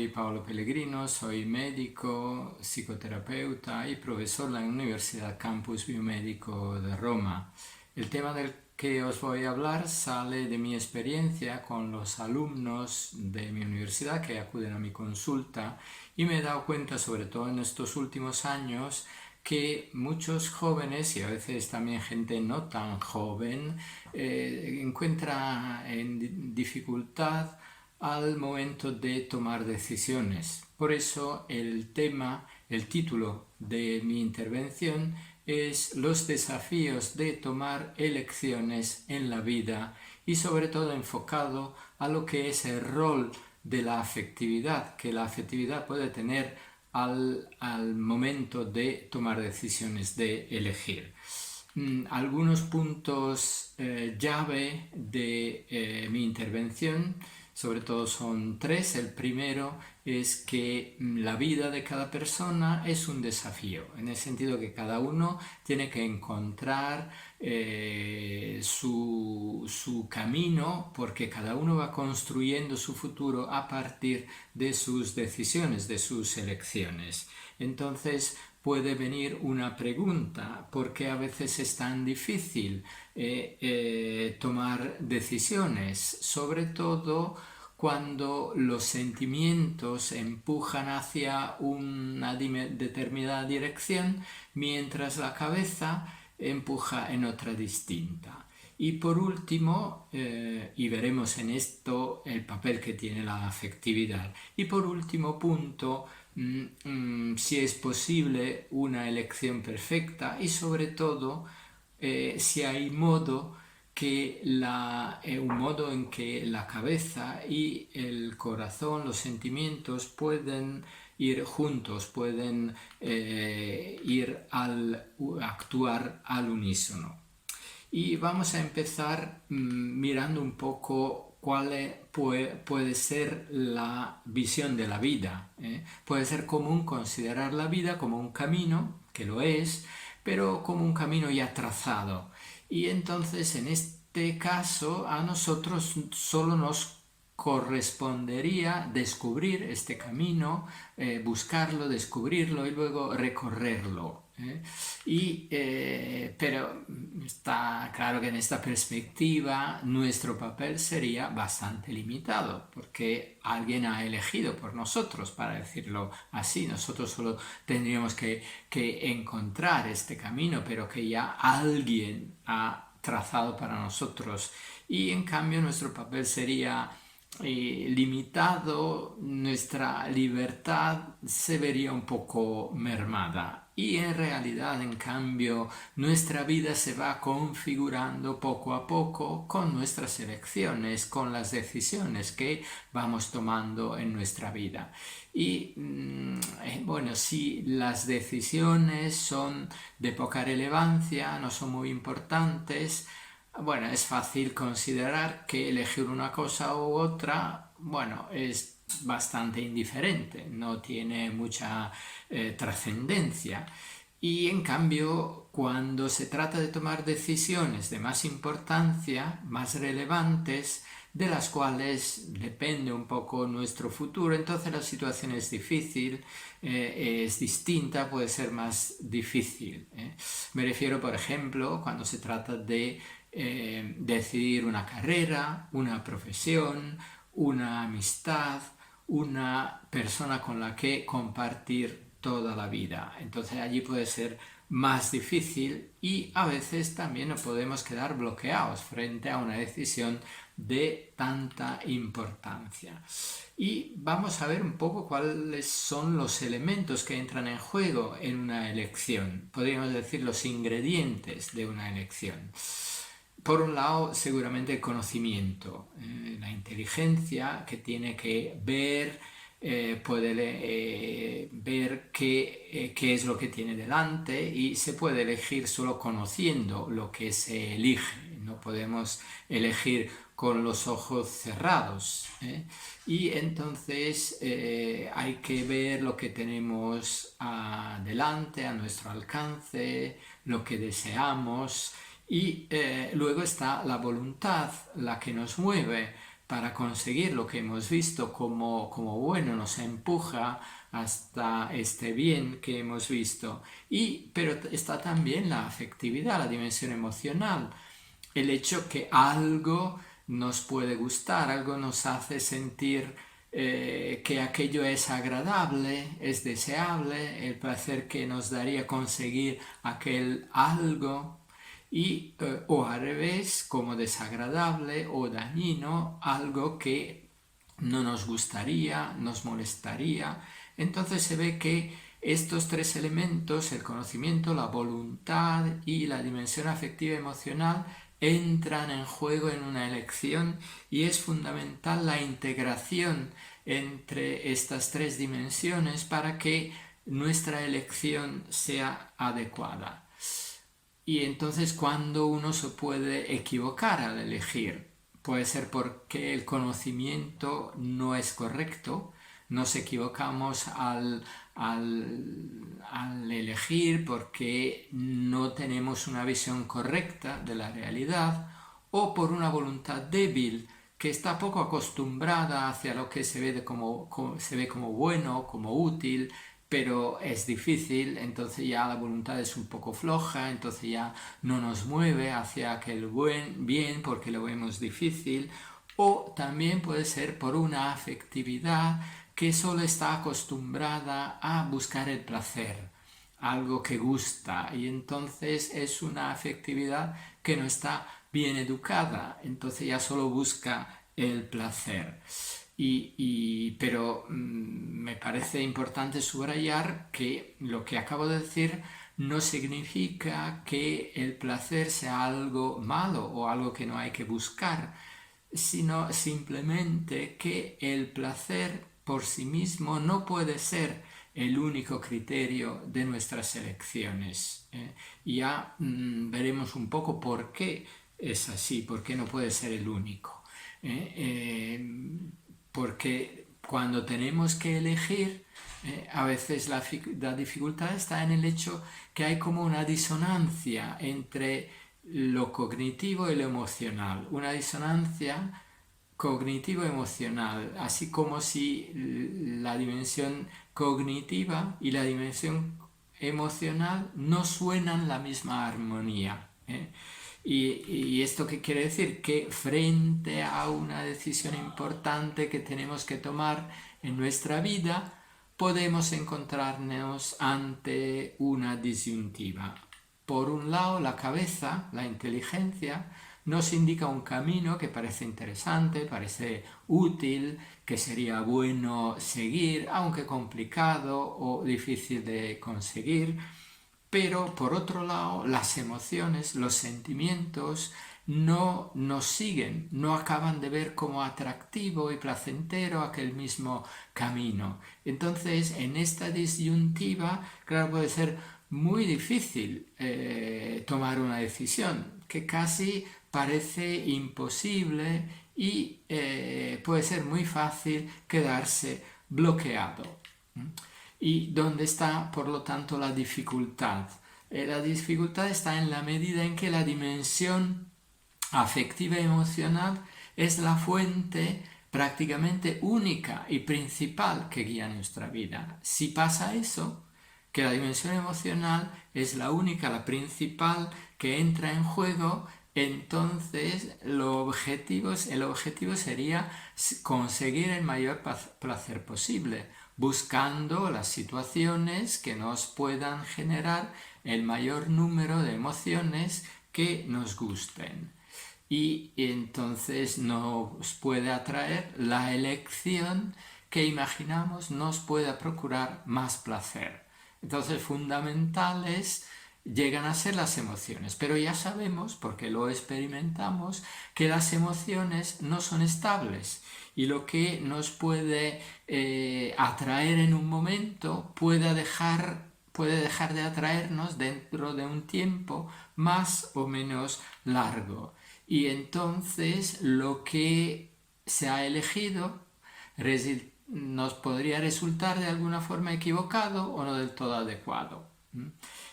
soy Paolo Pellegrino, soy médico, psicoterapeuta y profesor en la Universidad Campus Biomédico de Roma. El tema del que os voy a hablar sale de mi experiencia con los alumnos de mi universidad que acuden a mi consulta y me he dado cuenta, sobre todo en estos últimos años, que muchos jóvenes y a veces también gente no tan joven encuentra en dificultad al momento de tomar decisiones. Por eso el título de mi intervención es Los desafíos de tomar elecciones en la vida y sobre todo enfocado a lo que es el rol de la afectividad que la afectividad puede tener al momento de tomar decisiones, de elegir. Algunos puntos llave de mi intervención, sobre todo son tres. El primero es que la vida de cada persona es un desafío, en el sentido que cada uno tiene que encontrar su camino, porque cada uno va construyendo su futuro a partir de sus decisiones, de sus elecciones. Entonces puede venir una pregunta: ¿por qué a veces es tan difícil tomar decisiones? Sobre todo cuando los sentimientos empujan hacia una determinada dirección, mientras la cabeza empuja en otra distinta. Y por último, y veremos en esto el papel que tiene la afectividad. Y por último punto, si es posible una elección perfecta y sobre todo si hay un modo en que la cabeza y el corazón, los sentimientos pueden ir juntos, pueden actuar al unísono. Y vamos a empezar mirando un poco cuál puede ser la visión de la vida. Puede ser común considerar la vida como un camino, que lo es, pero como un camino ya trazado. Y entonces en este caso a nosotros solo nos correspondería descubrir este camino, buscarlo, descubrirlo y luego recorrerlo. Pero está claro que en esta perspectiva nuestro papel sería bastante limitado, porque alguien ha elegido por nosotros, para decirlo así. Nosotros solo tendríamos que encontrar este camino, pero que ya alguien ha trazado para nosotros. Y en cambio nuestro papel sería limitado, nuestra libertad se vería un poco mermada. Y en realidad, en cambio, nuestra vida se va configurando poco a poco con nuestras elecciones, con las decisiones que vamos tomando en nuestra vida. Y bueno, si las decisiones son de poca relevancia, no son muy importantes, bueno, es fácil considerar que elegir una cosa u otra, bueno, es bastante indiferente, no tiene mucha trascendencia. Y en cambio, cuando se trata de tomar decisiones de más importancia, más relevantes, de las cuales depende un poco nuestro futuro, entonces la situación es difícil, es distinta, puede ser más difícil. Me refiero, por ejemplo, cuando se trata de decidir una carrera, una profesión, una amistad, una persona con la que compartir toda la vida. Entonces allí puede ser más difícil y a veces también nos podemos quedar bloqueados frente a una decisión de tanta importancia. Y vamos a ver un poco cuáles son los elementos que entran en juego en una elección. Podríamos decir los ingredientes de una elección. Por un lado, seguramente el conocimiento, la inteligencia, que tiene que ver, puede ver qué es lo que tiene delante, y se puede elegir solo conociendo lo que se elige. No podemos elegir con los ojos cerrados. Y entonces hay que ver lo que tenemos adelante, a nuestro alcance, lo que deseamos. Y luego está la voluntad, la que nos mueve para conseguir lo que hemos visto como bueno, nos empuja hasta este bien que hemos visto. Pero está también la afectividad, la dimensión emocional, el hecho que algo nos puede gustar, algo nos hace sentir que aquello es agradable, es deseable, el placer que nos daría conseguir aquel algo, o al revés, como desagradable o dañino, algo que no nos gustaría, nos molestaría. Entonces se ve que estos tres elementos, el conocimiento, la voluntad y la dimensión afectiva emocional, entran en juego en una elección, y es fundamental la integración entre estas tres dimensiones para que nuestra elección sea adecuada. Y entonces, cuando uno se puede equivocar al elegir, puede ser porque el conocimiento no es correcto, nos equivocamos al elegir porque no tenemos una visión correcta de la realidad, o por una voluntad débil que está poco acostumbrada hacia lo que se ve como bueno, como útil, pero es difícil, entonces ya la voluntad es un poco floja, entonces ya no nos mueve hacia aquel buen bien porque lo vemos difícil. O también puede ser por una afectividad que solo está acostumbrada a buscar el placer, algo que gusta, y entonces es una afectividad que no está bien educada, entonces ya solo busca el placer. Pero me parece importante subrayar que lo que acabo de decir no significa que el placer sea algo malo o algo que no hay que buscar, sino simplemente que el placer por sí mismo no puede ser el único criterio de nuestras elecciones. Ya veremos un poco por qué es así, por qué no puede ser el único. Porque cuando tenemos que elegir, a veces la dificultad está en el hecho que hay como una disonancia entre lo cognitivo y lo emocional, una disonancia cognitivo-emocional, así como si la dimensión cognitiva y la dimensión emocional no suenan la misma armonía. ¿Y esto qué quiere decir? Que frente a una decisión importante que tenemos que tomar en nuestra vida, podemos encontrarnos ante una disyuntiva. Por un lado, la cabeza, la inteligencia, nos indica un camino que parece interesante, parece útil, que sería bueno seguir, aunque complicado o difícil de conseguir. Pero por otro lado, las emociones, los sentimientos no nos siguen, no acaban de ver como atractivo y placentero aquel mismo camino. Entonces, en esta disyuntiva, claro, puede ser muy difícil tomar una decisión, que casi parece imposible, y puede ser muy fácil quedarse bloqueado. ¿Y dónde está, por lo tanto, la dificultad? La dificultad está en la medida en que la dimensión afectiva y emocional es la fuente prácticamente única y principal que guía nuestra vida. Si pasa eso, que la dimensión emocional es la única, la principal que entra en juego, entonces el objetivo sería conseguir el mayor placer posible, buscando las situaciones que nos puedan generar el mayor número de emociones que nos gusten. Y entonces nos puede atraer la elección que imaginamos nos pueda procurar más placer. Entonces, fundamentales llegan a ser las emociones, pero ya sabemos, porque lo experimentamos, que las emociones no son estables, y lo que nos puede atraer en un momento puede dejar de atraernos dentro de un tiempo más o menos largo. Y entonces lo que se ha elegido nos podría resultar de alguna forma equivocado o no del todo adecuado.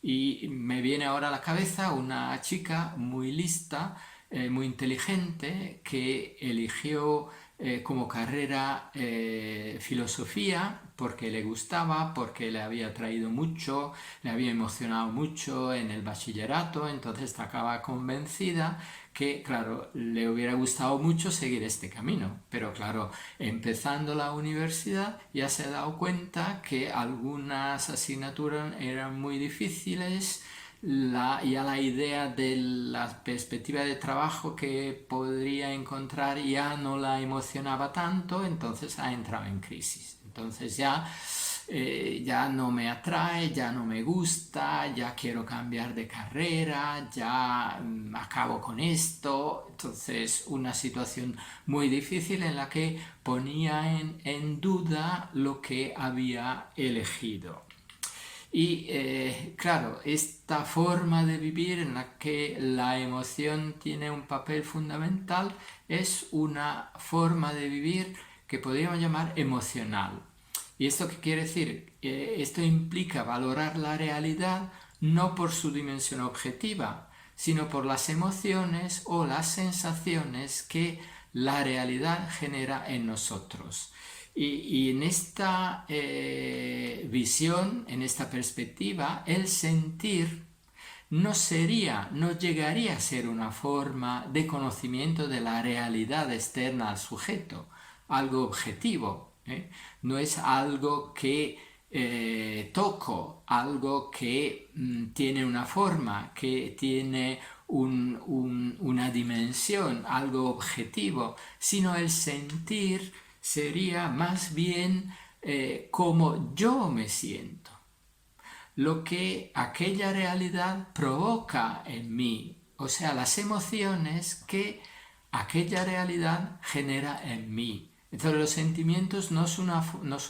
Y me viene ahora a la cabeza una chica muy lista muy inteligente que eligió como carrera filosofía porque le gustaba, porque le había traído mucho, le había emocionado mucho en el bachillerato, entonces estaba convencida que, claro, le hubiera gustado mucho seguir este camino, pero claro, empezando la universidad ya se ha dado cuenta que algunas asignaturas eran muy difíciles, ya la idea de la perspectiva de trabajo que podría encontrar ya no la emocionaba tanto, entonces ha entrado en crisis. Entonces ya no me atrae, ya no me gusta, ya quiero cambiar de carrera, ya acabo con esto. Entonces una situación muy difícil en la que ponía en duda lo que había elegido. Y claro, esta forma de vivir en la que la emoción tiene un papel fundamental es una forma de vivir que podríamos llamar emocional. ¿Y esto qué quiere decir? Esto implica valorar la realidad no por su dimensión objetiva, sino por las emociones o las sensaciones que la realidad genera en nosotros. Y en esta visión, en esta perspectiva, el sentir no llegaría a ser una forma de conocimiento de la realidad externa al sujeto, algo objetivo, ¿eh? No es algo que toco, algo que tiene una forma, que tiene una dimensión, algo objetivo, sino el sentir sería más bien cómo yo me siento, lo que aquella realidad provoca en mí, o sea, las emociones que aquella realidad genera en mí. Entonces los sentimientos no son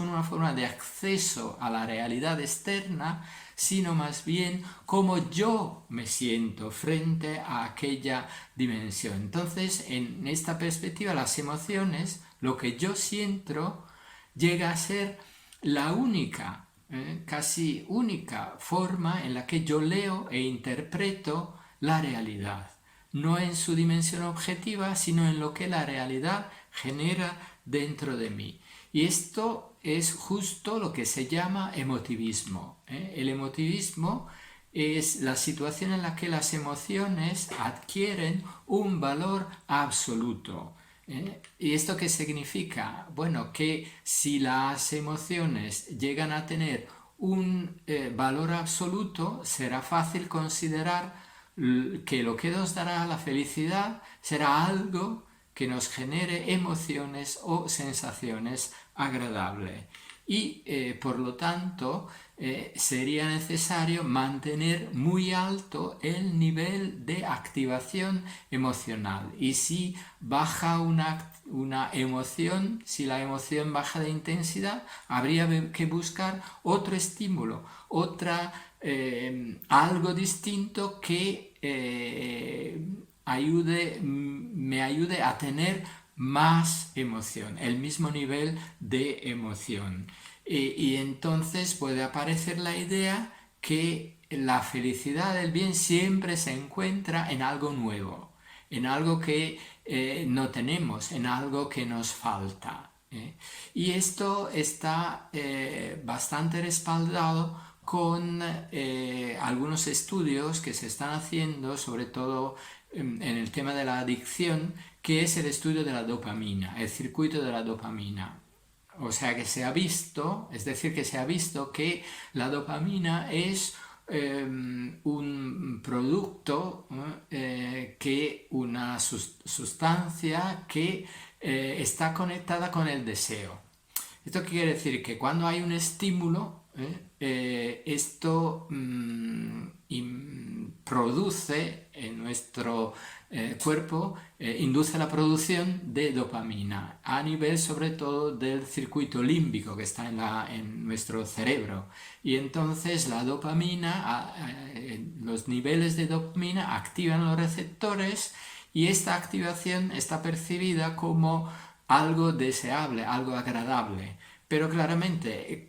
una forma de acceso a la realidad externa, sino más bien cómo yo me siento frente a aquella dimensión. Entonces, en esta perspectiva, las emociones, lo que yo siento, llega a ser la única, casi única forma en la que yo leo e interpreto la realidad. No en su dimensión objetiva, sino en lo que la realidad genera dentro de mí. Y esto es justo lo que se llama emotivismo. El emotivismo es la situación en la que las emociones adquieren un valor absoluto. ¿Y esto qué significa? Bueno, que si las emociones llegan a tener un valor absoluto, será fácil considerar que lo que nos dará la felicidad será algo que nos genere emociones o sensaciones agradables. Y por lo tanto sería necesario mantener muy alto el nivel de activación emocional. Y si baja una emoción, si la emoción baja de intensidad, habría que buscar otro estímulo, algo distinto que me ayude a tener más emoción, el mismo nivel de emoción. Y entonces puede aparecer la idea que la felicidad, el bien, siempre se encuentra en algo nuevo, en algo que no tenemos, en algo que nos falta. Y esto está bastante respaldado con algunos estudios que se están haciendo, sobre todo en el tema de la adicción, que es el estudio de la dopamina, el circuito de la dopamina. O sea que se ha visto, es decir, que se ha visto que la dopamina es un producto, una sustancia que está conectada con el deseo. Esto quiere decir que cuando hay un estímulo, esto produce en nuestro cuerpo, induce la producción de dopamina a nivel sobre todo del circuito límbico que está en nuestro cerebro. Y entonces la dopamina, los niveles de dopamina activan los receptores y esta activación está percibida como algo deseable, algo agradable. Pero claramente,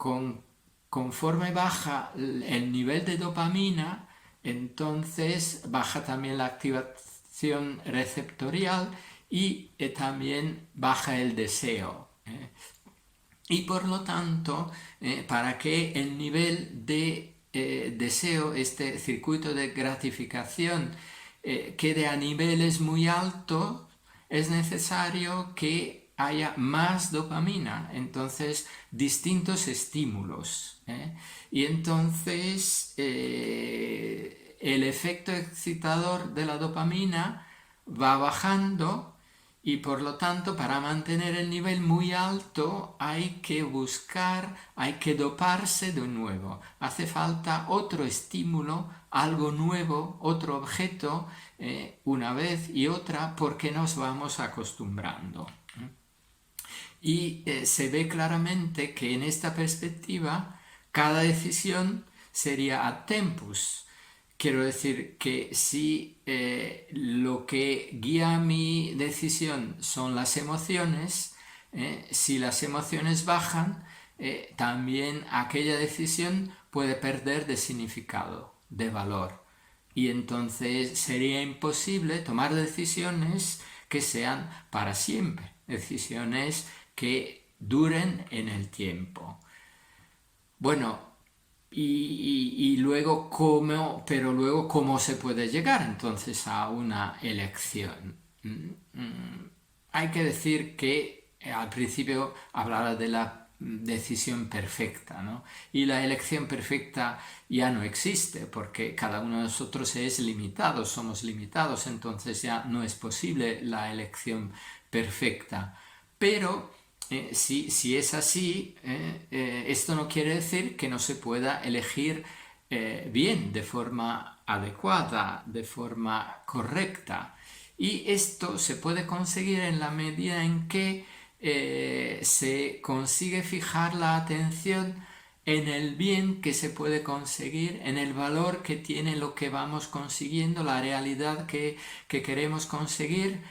conforme baja el nivel de dopamina, entonces baja también la activación activación receptorial y también baja el deseo. Y por lo tanto, para que el nivel de deseo, este circuito de gratificación, quede a niveles muy altos, es necesario que haya más dopamina, entonces distintos estímulos. Y entonces el efecto excitador de la dopamina va bajando y por lo tanto para mantener el nivel muy alto hay que buscar, hay que doparse de nuevo. Hace falta otro estímulo, algo nuevo, otro objeto, una vez y otra, porque nos vamos acostumbrando. Y se ve claramente que en esta perspectiva cada decisión sería ad tempus. Quiero decir que si lo que guía mi decisión son las emociones, si las emociones bajan, también aquella decisión puede perder de significado, de valor. Y entonces sería imposible tomar decisiones que sean para siempre, decisiones que duren en el tiempo. Bueno, y luego pero luego cómo se puede llegar entonces a una elección. Hay que decir que al principio hablaba de la decisión perfecta, ¿no? Y la elección perfecta ya no existe porque cada uno de nosotros es limitado, somos limitados, entonces ya no es posible la elección perfecta. Pero si es así, esto no quiere decir que no se pueda elegir bien, de forma adecuada, de forma correcta. Y esto se puede conseguir en la medida en que se consigue fijar la atención en el bien que se puede conseguir, en el valor que tiene lo que vamos consiguiendo, la realidad que queremos conseguir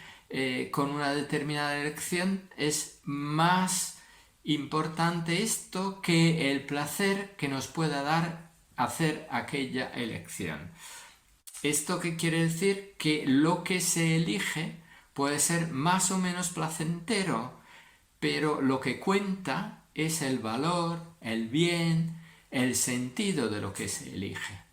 con una determinada elección. Es más importante esto que el placer que nos pueda dar hacer aquella elección. ¿Esto qué quiere decir? Que lo que se elige puede ser más o menos placentero, pero lo que cuenta es el valor, el bien, el sentido de lo que se elige.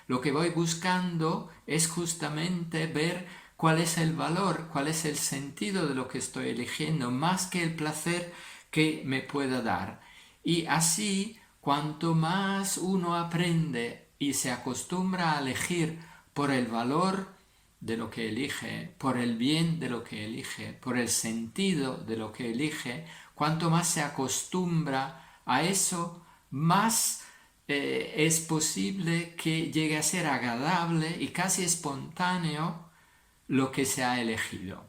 Lo que voy buscando es justamente ver cuál es el valor, cuál es el sentido de lo que estoy eligiendo, más que el placer que me pueda dar. Y así, cuanto más uno aprende y se acostumbra a elegir por el valor de lo que elige, por el bien de lo que elige, por el sentido de lo que elige, cuanto más se acostumbra a eso, más es posible que llegue a ser agradable y casi espontáneo lo que se ha elegido.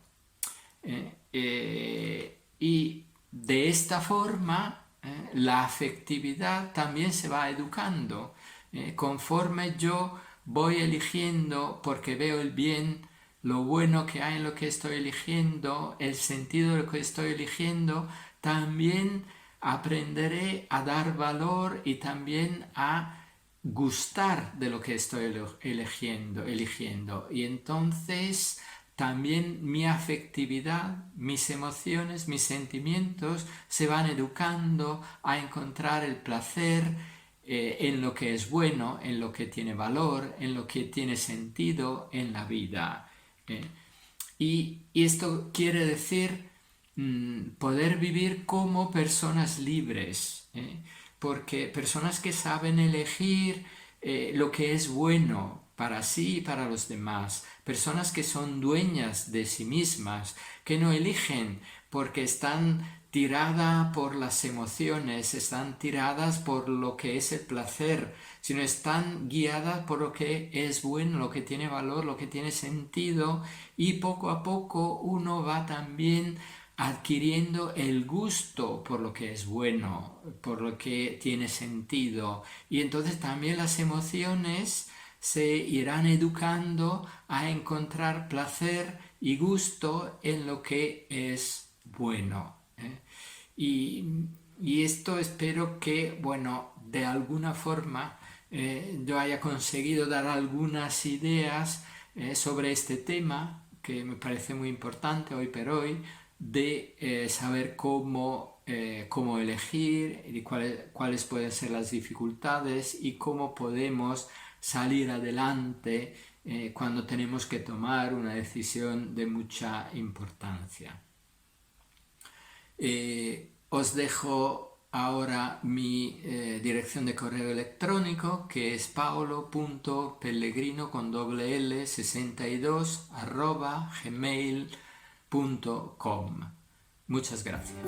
Y de esta forma, la afectividad también se va educando. Conforme yo voy eligiendo porque veo el bien, lo bueno que hay en lo que estoy eligiendo, el sentido de lo que estoy eligiendo, también aprenderé a dar valor y también a gustar de lo que estoy eligiendo. Y entonces también mi afectividad, mis emociones, mis sentimientos se van educando a encontrar el placer en lo que es bueno, en lo que tiene valor, en lo que tiene sentido en la vida. Y esto quiere decir poder vivir como personas libres, porque personas que saben elegir lo que es bueno para sí y para los demás, personas que son dueñas de sí mismas, que no eligen porque están tiradas por las emociones, están tiradas por lo que es el placer, sino están guiadas por lo que es bueno, lo que tiene valor, lo que tiene sentido, y poco a poco uno va también adquiriendo el gusto por lo que es bueno, por lo que tiene sentido, y entonces también las emociones se irán educando a encontrar placer y gusto en lo que es bueno. Y esto espero que, bueno, de alguna forma yo haya conseguido dar algunas ideas sobre este tema que me parece muy importante hoy por hoy, de saber cómo elegir y cuáles pueden ser las dificultades y cómo podemos salir adelante cuando tenemos que tomar una decisión de mucha importancia. Os dejo ahora mi dirección de correo electrónico, que es paolo.pellegrino con doble L 62 @gmail.com. Muchas gracias.